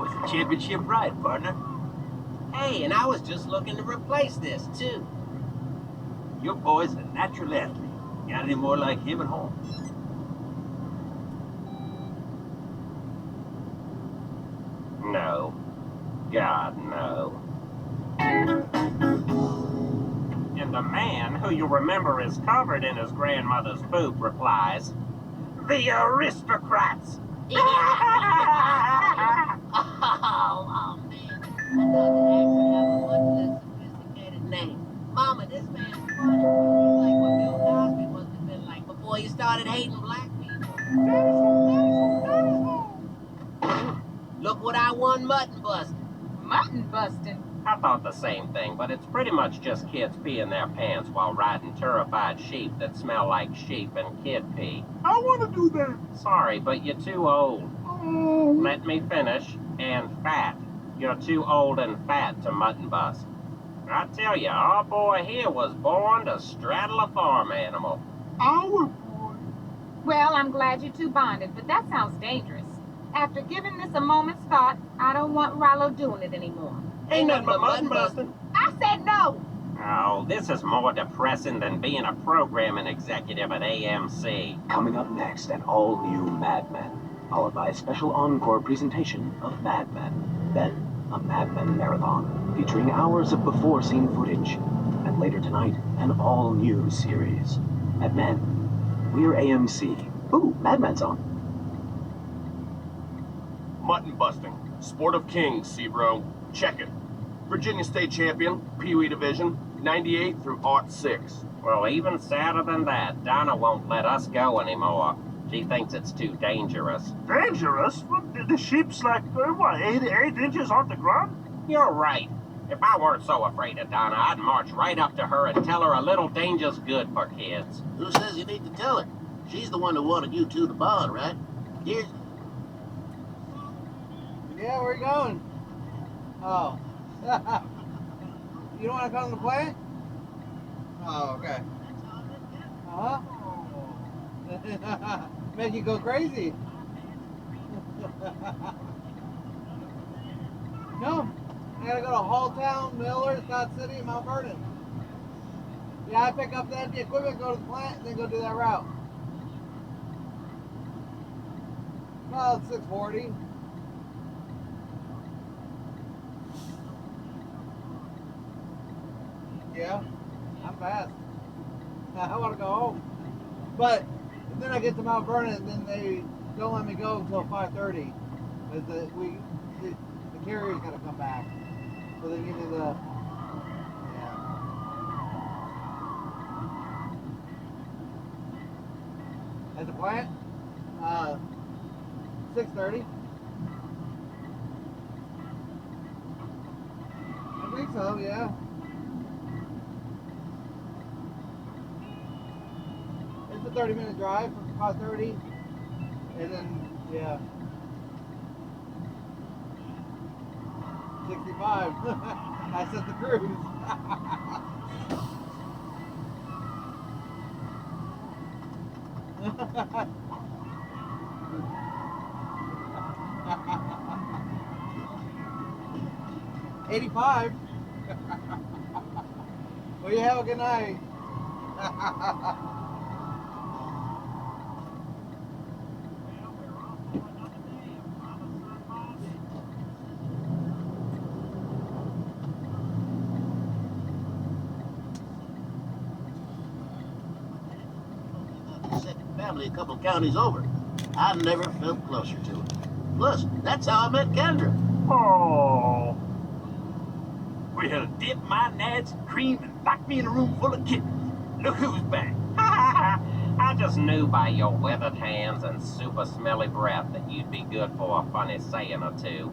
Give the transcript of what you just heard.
was a championship ride, partner. Hey, and I was just looking to replace this, too. Your boy's a natural athlete. Got any more like him at home? No. God, no. And the man, who you remember is covered in his grandmother's poop, replies, "The aristocrats!" Oh, man. I thought the actor had a much less sophisticated name. Mama, this man's funny. He's like what Bill Cosby must have been like before he started hating black people. Look what I won mutton busting. Mutton busting? I thought the same thing, but it's pretty much just kids peeing their pants while riding terrified sheep that smell like sheep and kid pee. I want to do that. Sorry, but you're too old. Let me finish. And fat. You're too old and fat to mutton bust. I tell you, our boy here was born to straddle a farm animal. Our boy. Well, I'm glad you two bonded, but that sounds dangerous. After giving this a moment's thought, I don't want Rollo doing it anymore. Ain't nothing but mutton busting. I said no! Oh, this is more depressing than being a programming executive at AMC. Coming up next, an all-new Mad Men, followed by a special encore presentation of Mad Men. Then, a Mad Men marathon, featuring hours of before-scene footage. And later tonight, an all-new series. Mad Men. We're AMC. Ooh, Mad Men's on. Mutton busting. Sport of kings, C-Bro. Check it. Virginia State Champion, Pee Wee Division, 98 through '06. Well, even sadder than that, Donna won't let us go anymore. She thinks it's too dangerous. Dangerous? The sheep's like, what, 8 inches off the ground? You're right. If I weren't so afraid of Donna, I'd march right up to her and tell her a little danger's good for kids. Who says you need to tell her? She's the one who wanted you two to bond, right? Here's... Yeah, where you going? Oh. You don't want to come to play? Oh, okay. Uh-huh. Make you go crazy. No. I gotta go to Halltown, Miller, Scott City, Mount Vernon. Yeah, I pick up the equipment, go to the plant, and then go do that route. Well, it's 6:40. Yeah, I'm fast. I want to go home. But then I get to Mount Vernon, and then they don't let me go until 5:30. Because the carrier's got to come back. So they give me the... Yeah. At the plant? 6:30. I think so, yeah. It's a 30-minute drive from 5:30, and then, yeah. 65. I set the cruise. $85. Well, you have a good night. Second family a couple counties over. I never felt closer to it. Plus, that's how I met Kendra. Oh. Well, dip my nads in cream and lock me in a room full of kittens. Look who's back. I just knew by your weathered hands and super smelly breath that you'd be good for a funny saying or two.